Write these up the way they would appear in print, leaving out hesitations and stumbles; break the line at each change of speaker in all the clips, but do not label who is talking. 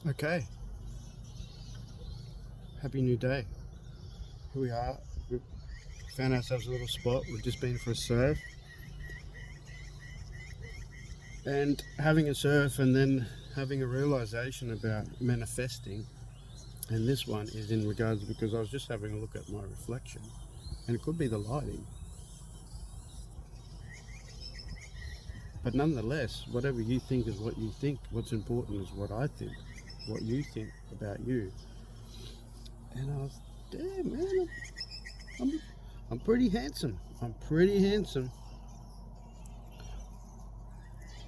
Okay, happy new day. Here we are. We've found ourselves a little spot. We've just been for a surf. And having a surf and then having a realization about manifesting. And this one is in regards because I was just having a look at my reflection. And it could be the lighting. But nonetheless, whatever you think is what you think. What's important is what I think. What you think about you. And I was, damn man, I'm pretty handsome. I'm pretty handsome.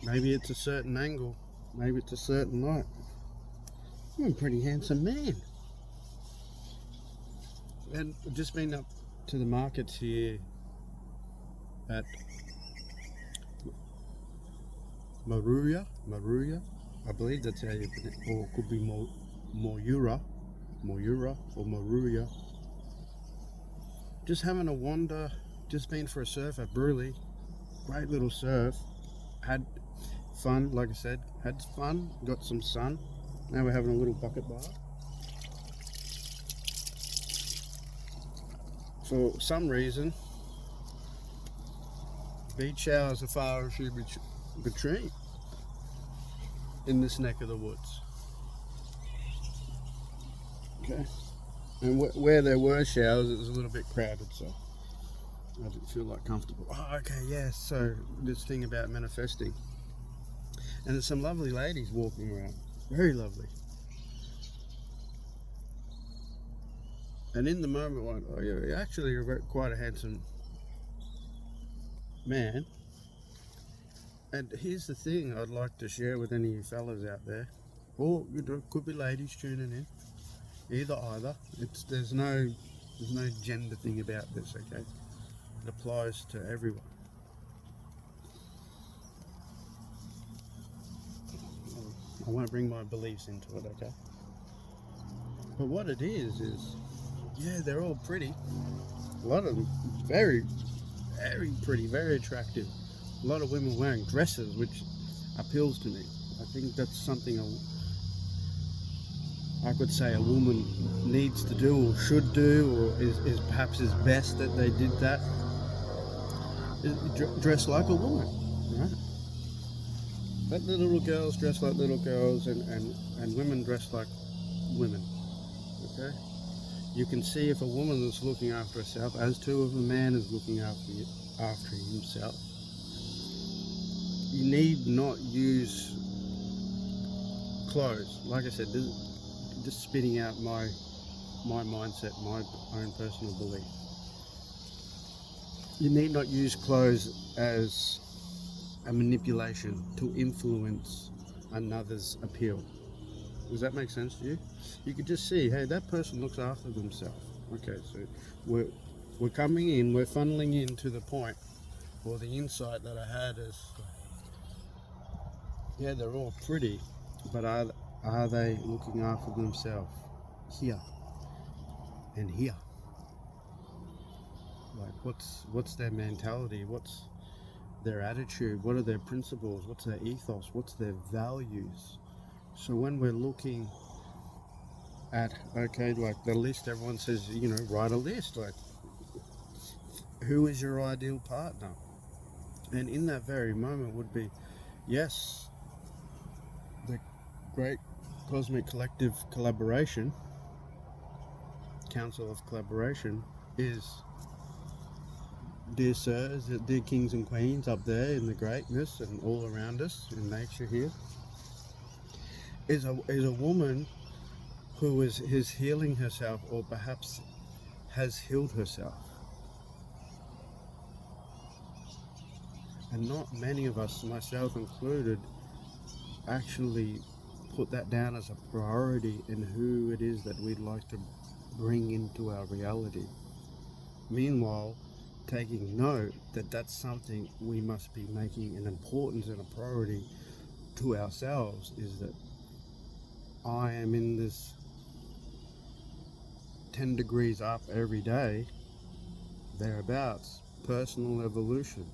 Maybe it's a certain angle. Maybe it's a certain light. I'm a pretty handsome man. And I've just been up to the markets here at Maruya. I believe that's how you put it. Or it could be Moyura or Maruya. Just having a wander. Just been for a surf at Burley. Great little surf. Had fun, like I said. Had fun. Got some sun. Now we're having a little bucket bath. For some reason, beach showers are far and few between in this neck of the woods. Okay, and where there were showers, it was a little bit crowded, so I didn't feel like comfortable. Oh, okay, yeah. So this thing about manifesting, and there's some lovely ladies walking around, very lovely. And in the moment, I went, oh yeah, actually, you're quite a handsome man. And here's the thing I'd like to share with any of you fellas out there, or could be ladies tuning in. Either. There's no gender thing about this. Okay, it applies to everyone. I want to bring my beliefs into it. Okay, but what it is yeah, they're all pretty. A lot of them very, very pretty, very attractive. A lot of women wearing dresses, which appeals to me. I think that's something I could say a woman needs to do or should do, or is perhaps is best that they did that. Dress like a woman, right? Let the little girls dress like little girls, and women dress like women. Okay, you can see if a woman is looking after herself, as to if a man is looking after himself. You need not use clothes. Like I said, just spitting out my mindset, my own personal belief. You need not use clothes as a manipulation to influence another's appeal. Does that make sense to you? You could just see, hey, that person looks after themselves. Okay, so we're coming in, we're funneling into the point, or the insight that I had is, yeah, they're all pretty, but are they looking after themselves here and here? Like, what's their mentality? What's their attitude? What are their principles? What's their ethos? What's their values? So when we're looking at, okay, like the list, everyone says, write a list. Like, who is your ideal partner? And in that very moment would be, yes, the great cosmic collective collaboration, council of collaboration, is dear sirs, dear kings and queens up there in the greatness and all around us in nature here, is a woman who is healing herself, or perhaps has healed herself. And not many of us, myself included, actually put that down as a priority in who it is that we'd like to bring into our reality. Meanwhile, taking note that that's something we must be making an importance and a priority to ourselves, is that I am in this 10 degrees up every day, thereabouts, personal evolution,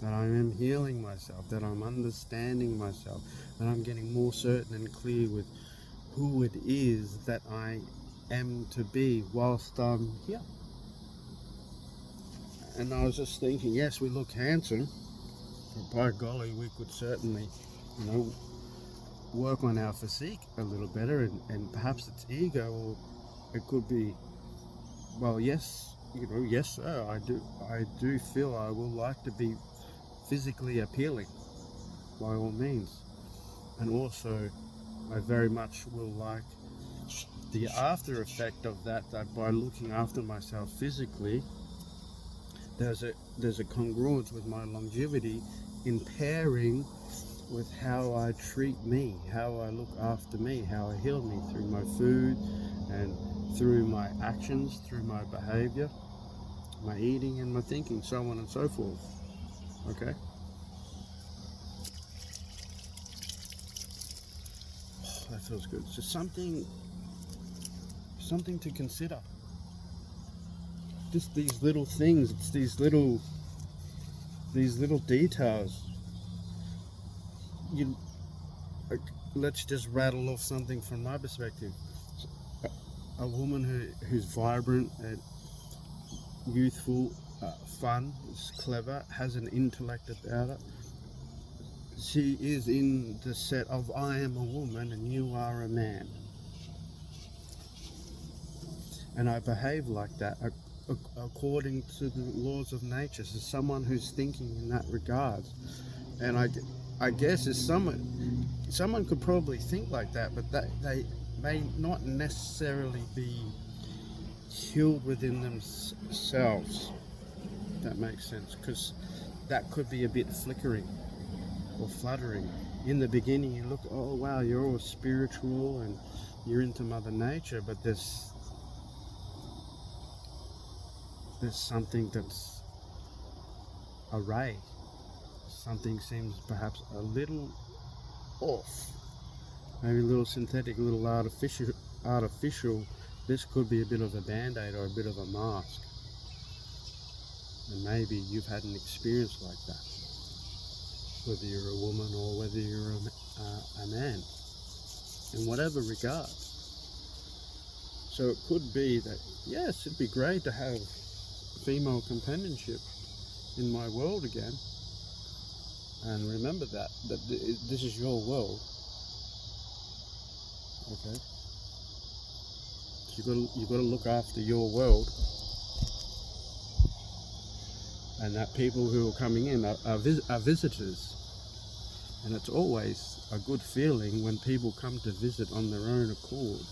that I am healing myself, that I'm understanding myself, that I'm getting more certain and clear with who it is that I am to be whilst I'm here. And I was just thinking, yes, we look handsome, but by golly, we could certainly, work on our physique a little better, and perhaps it's ego, or it could be, well, yes, yes, sir, I do feel I will like to be physically appealing, by all means. And also, I very much will like the after effect of that by looking after myself physically, there's a congruence with my longevity in pairing with how I treat me, how I look after me, how I heal me through my food and through my actions, through my behavior, my eating and my thinking, so on and so forth. Okay? Oh, that feels good. So something to consider. Just these little things, it's these little details. Let's just rattle off something from my perspective. A woman who's vibrant and youthful, fun, is clever, has an intellect about her. She is in the set of I am a woman and you are a man. And I behave like that according to the laws of nature. So someone who's thinking in that regard. And I guess as someone could probably think like that, but they may not necessarily be healed within themselves. If that makes sense, because that could be a bit flickering or fluttering. In the beginning, you look, oh wow, you're all spiritual and you're into Mother Nature, but there's something that's array. Something seems perhaps a little off, maybe a little synthetic, a little artificial. This could be a bit of a band-aid or a bit of a mask, and maybe you've had an experience like that, whether you're a woman or whether you're a man, in whatever regard. So it could be that, yes, it'd be great to have female companionship in my world again. And remember that this is your world. Okay? So you got to look after your world, and that people who are coming in are visitors. And it's always a good feeling when people come to visit on their own accord.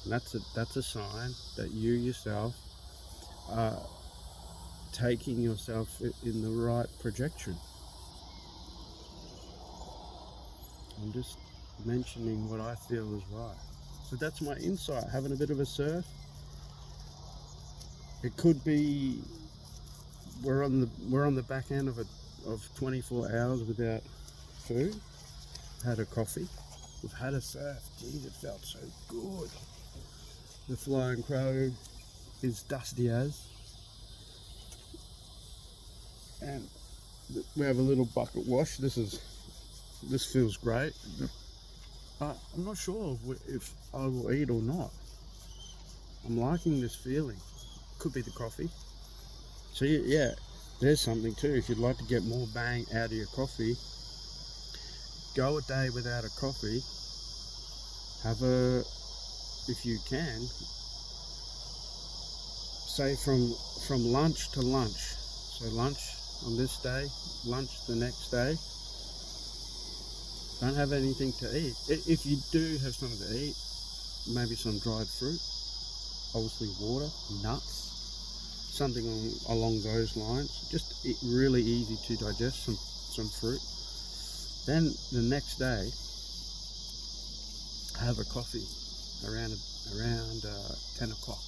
And that's a sign that you yourself are taking yourself in the right projection. I'm just mentioning what I feel is right. So that's my insight. Having a bit of a surf. It could be we're on the back end of 24 hours without food. Had a coffee. We've had a surf. Geez, it felt so good. The Flying Crow is dusty as, and we have a little bucket wash. This feels great. I'm not sure if I will eat or not. I'm liking this feeling. Could be the coffee. So yeah, there's something too. If you'd like to get more bang out of your coffee, go a day without a coffee. If you can, say from lunch to lunch. So lunch on this day, lunch the next day. Don't have anything to eat. If you do have something to eat, maybe some dried fruit, obviously water, nuts, something along those lines. Just really easy to digest, some fruit. Then the next day, have a coffee around 10 o'clock.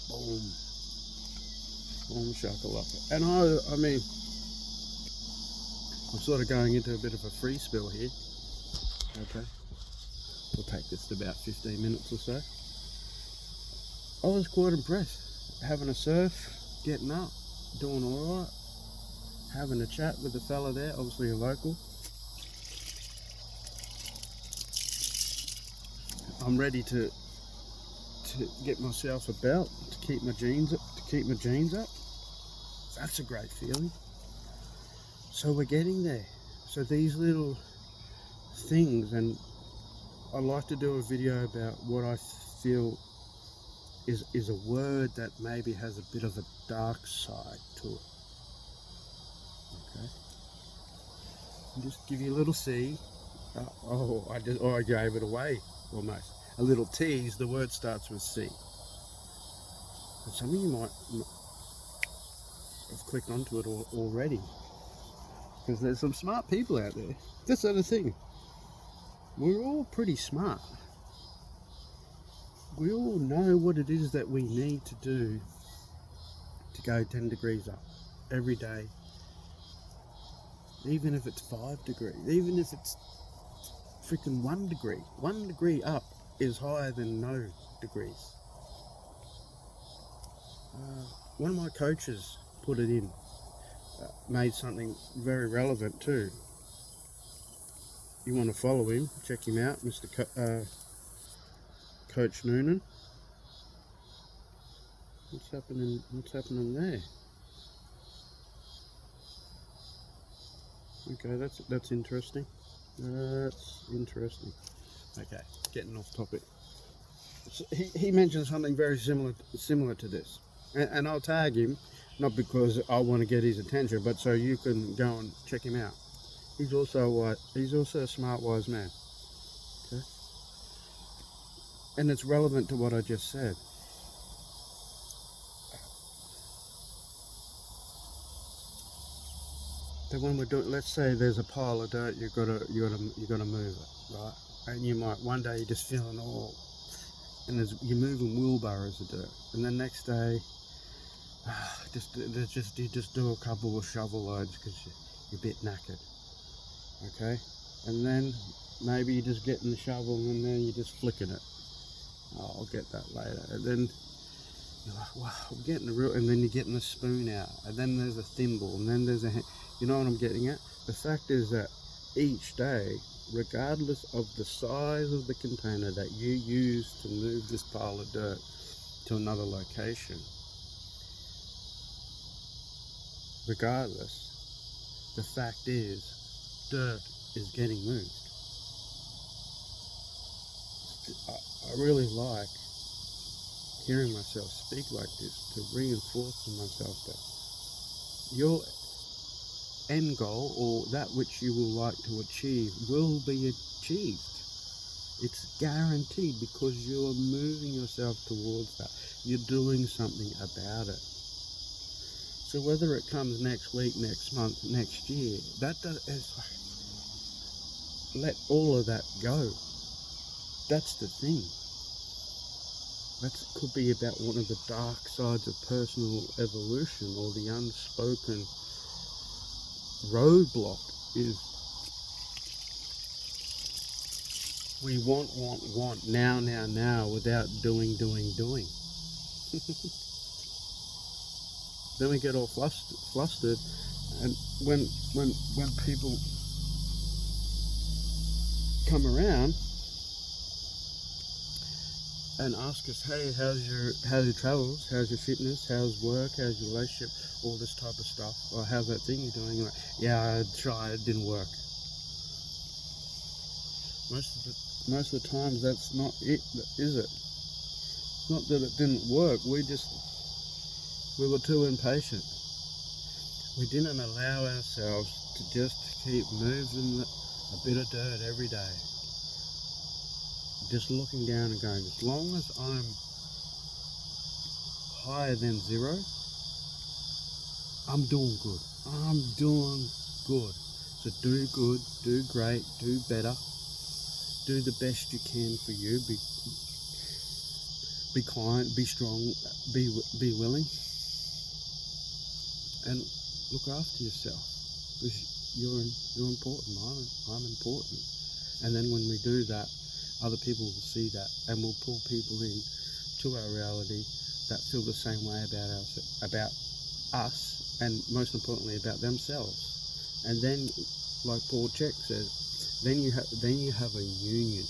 Boom shakalaka. And I mean, I'm sort of going into a bit of a free spill here. Okay, we'll take this to about 15 minutes or so. I was quite impressed. Having a surf, getting up, doing all right, having a chat with the fella there, obviously a local. I'm ready to get myself a belt to keep my jeans up. That's a great feeling. So we're getting there. So these little things, and I'd like to do a video about what I feel is a word that maybe has a bit of a dark side to it. Okay. And just give you a little C. I gave it away almost. A little tease. The word starts with C. And some of you might have clicked onto it already, because there's some smart people out there. That's the other thing. We're all pretty smart. We all know what it is that we need to do to go 10 degrees up every day. Even if it's 5 degrees, even if it's freaking 1 degree. 1 degree up is higher than no degrees. One of my coaches put it in, made something very relevant too. You want to follow him, check him out, Mr. Coach Noonan. What's happening there? Okay, that's interesting. That's interesting. Okay, getting off topic. So he mentioned something very similar to this, and I'll tag him, not because I want to get his attention, but so you can go and check him out. He's also a smart, wise man. Okay, and it's relevant to what I just said. That when we're doing, let's say there's a pile of dirt, you gotta move it, right? And you might one day you're just feeling all, and you're moving wheelbarrows of dirt, and the next day, you just do a couple of shovel loads because you're a bit knackered, okay? And then maybe you're just getting the shovel and then you're just flicking it. Oh, I'll get that later. And then you're like, wow, I'm getting and then you're getting the spoon out, and then there's a thimble, and then there's you know what I'm getting at? The fact is that each day, regardless of the size of the container that you use to move this pile of dirt to another location, regardless, the fact is, dirt is getting moved. I really like hearing myself speak like this to reinforce to myself that your end goal, or that which you will like to achieve, will be achieved. It's guaranteed, because you're moving yourself towards that. You're doing something about it. So whether it comes next week, next month, next year, let all of that go. That's the thing. That could be about one of the dark sides of personal evolution, or the unspoken roadblock is we want now without doing. Then we get all flustered, and when people come around and ask us, hey, how's your travels, how's your fitness, how's work, how's your relationship, all this type of stuff, or how's that thing you're doing? Like, yeah, I tried, it didn't work. Most of the times that's not it, is it? It's not that it didn't work, we were too impatient. We didn't allow ourselves to just keep moving a bit of dirt every day. Just looking down and going, as long as I'm higher than 0, I'm doing good. I'm doing good. So do good, do great, do better. Do the best you can for you. Be kind, be strong, be willing. And look after yourself, because you're important. I'm important. And then when we do that, other people will see that, and we'll pull people in to our reality that feel the same way about us, and most importantly about themselves. And then, like Paul Chek says, then you have a union.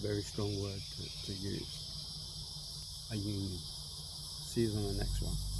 very strong word to use. A union. See you on the next one.